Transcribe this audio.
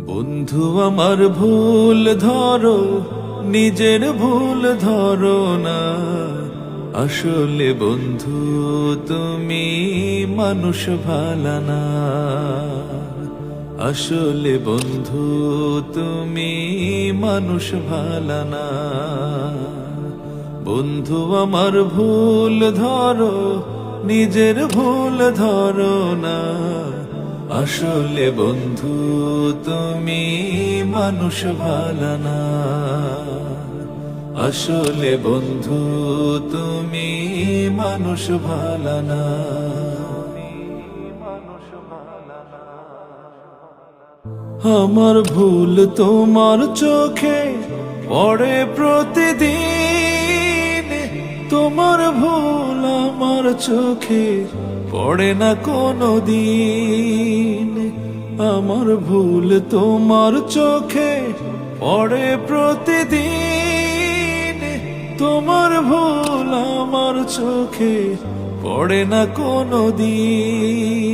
বন্ধু আমার ভুল ধরো, নিজের ভুল ধরো না। আসলে বন্ধু তুমি মানুষ ভালো না। আসলে বন্ধু তুমি মানুষ ভালো না। বন্ধু আমার ভুল ধরো, নিজের ভুল ধরো না। আসলে বন্ধু তুমি মানুষ ভালো না। আসলে বন্ধু তুমি মানুষ ভালো না। আমার ভুল তোমার চোখে পড়ে প্রতিদিন, তোমার ভুল আমার চোখে পড়ে না কোনো দিন। আমার ভুল তোমার চোখে পড়ে প্রতিদিন, তোমার ভুল আমার চোখে পড়ে না কোনো দিন।